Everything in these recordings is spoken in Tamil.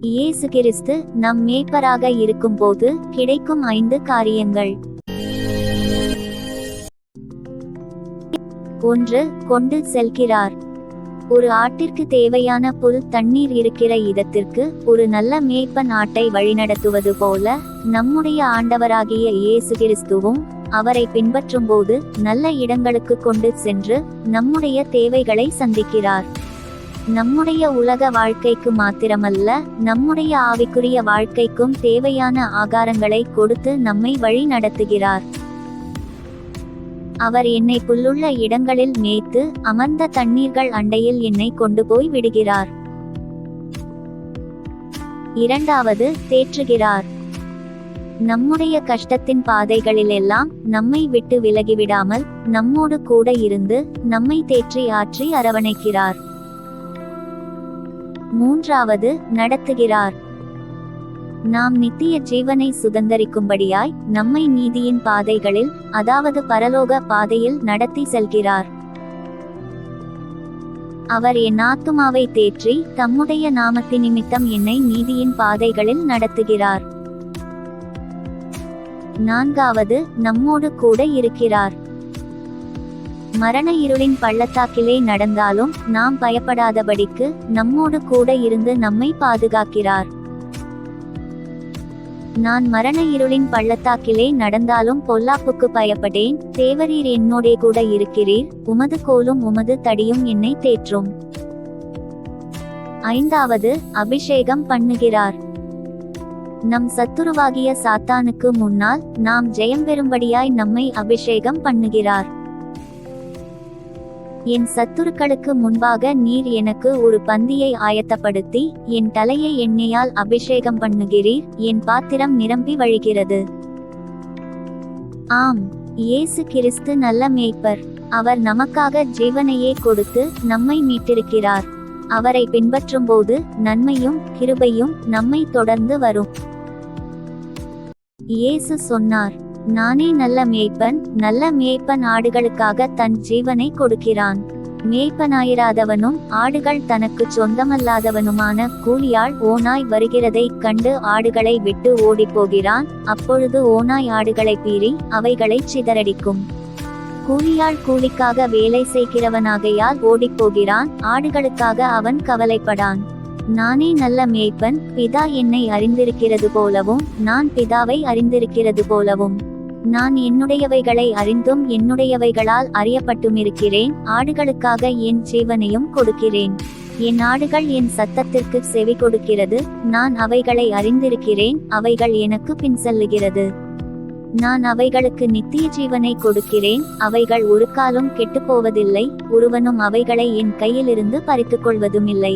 இயேசு கிறிஸ்து நம் மேய்ப்பராக இருக்கும்போது கிடைக்கும் 5 காரியங்கள். 1. கொண்டு செல்கிறார். ஒரு ஆட்டிற்கு தேவையான புல் தண்ணீர் இருக்கிற இடத்திற்கு ஒரு நல்ல மேய்ப்பன் ஆட்டை வழிநடத்துவது போல நம்முடைய ஆண்டவராகிய இயேசு கிறிஸ்துவும் அவரை பின்பற்றும்போது நல்ல இடங்களுக்கு கொண்டு சென்று நம்முடைய தேவைகளை சந்திக்கிறார். நம்முடைய உலக வாழ்க்கைக்கு மாத்திரமல்ல, நம்முடைய ஆவிக்குரிய வாழ்க்கைக்கும் தேவையான ஆகாரங்களை கொடுத்து நம்மை வழி நடத்துகிறார். அவர் என்னை புல்லுள்ள இடங்களில் மேய்த்து அமர்ந்த தண்ணீர்கள் அண்டையில் என்னை கொண்டு போய் விடுகிறார். 2. தேற்றுகிறார். நம்முடைய கஷ்டத்தின் பாதைகளிலெல்லாம் நம்மை விட்டு விலகிவிடாமல் நம்மோடு கூட இருந்து நம்மை தேற்றி ஆற்றி அரவணைக்கிறார். 3. நடத்துகிறார். நாம் நித்திய ஜீவனை சுதந்தரிக்கும்படியாய் நம்மை நீதியின் பாதைகளில், அதாவது பரலோக பாதையில் நடத்தி செல்கிறார். அவர் என் ஆத்துமாவை தேற்றி தம்முடைய நாமத்தின் நிமித்தம் என்னை நீதியின் பாதைகளில் நடத்துகிறார். 4. நம்மோடு கூட இருக்கிறார். மரண இருளின் பள்ளத்தாக்கிலே நடந்தாலும் நாம் பயப்படாதபடிக்கு நம்மோடு கூட இருந்து நம்மை பாதுகாக்கிறார். நான் மரண இருளின் பள்ளத்தாக்கிலே நடந்தாலும் பொல்லாப்புக்கு பயப்படேன், தேவரீர் என்னோடே கூட இருக்கிறீர், உமது கோலும் உமது தடியும் என்னை தேற்றும். 5. அபிஷேகம் பண்ணுகிறார். நம் சத்துருவாகிய சாத்தானுக்கு முன்னால் நாம் ஜெயம் பெறும்படியாய் நம்மை அபிஷேகம் பண்ணுகிறார். என் சத்துருக்களுக்கு முன்பாக நீர் எனக்கு ஒரு பந்தியை ஆயத்தப்படுத்தி என் தலையை எண்ணெயால் அபிஷேகம் பண்ணுகிறீர், என் பாத்திரம் நிரம்பி வழிகிறது. ஆம், இயேசு கிறிஸ்து நல்ல மேய்ப்பர். அவர் நமக்காக ஜீவனையே கொடுத்து நம்மை மீட்டிருக்கிறார். அவரை பின்பற்றும்போது நன்மையும் கிருபையும் நம்மை தொடர்ந்து வரும். இயேசு சொன்னார், நானே நல்ல மேய்ப்பன், நல்ல மேய்ப்பன் ஆடுகளுக்காக தன் ஜீவனை கொடுக்கிறான். மேய்ப்பனாயிராதவனும் ஆடுகள் தனக்கு சொந்தமல்லாதவனுமான கூலியாள் ஓநாய் வருகிறதைக் கண்டு ஆடுகளை விட்டு ஓடிப்போகிறான். அப்பொழுது ஓநாய் ஆடுகளை பீறி அவைகளை சிதறடிக்கும். கூலியாள் கூலிக்காக வேலை செய்கிறவனாகையால் ஓடிப்போகிறான், ஆடுகளுக்காக அவன் கவலைப்படான். நானே நல்ல மேய்ப்பன், பிதா என்னை அறிந்திருக்கிறது போலவும் நான் பிதாவை அறிந்திருக்கிறது போலவும் நான் என்னுடையவைகளை அறிந்தும் என்னுடையவைகளால் அறியப்பட்டுமிருக்கிறேன். ஆடுகளுக்காக என் ஜீவனையும் கொடுக்கிறேன். என் ஆடுகள் என் சத்தத்திற்கு செவி கொடுக்கிறது. நான் அவைகளை அறிந்திருக்கிறேன், அவைகள் எனக்கு பின் செல்லுகிறது. நான் அவைகளுக்கு நித்திய ஜீவனை கொடுக்கிறேன், அவைகள் ஒரு காலும் கெட்டுப்போவதில்லை, ஒருவனும் அவைகளை என் கையிலிருந்து பறித்துக் கொள்வதுமில்லை.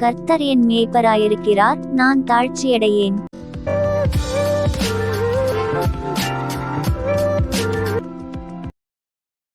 கர்த்தர் என் மேய்ப்பராயிருக்கிறார், நான் தாழ்ச்சியடையேன்.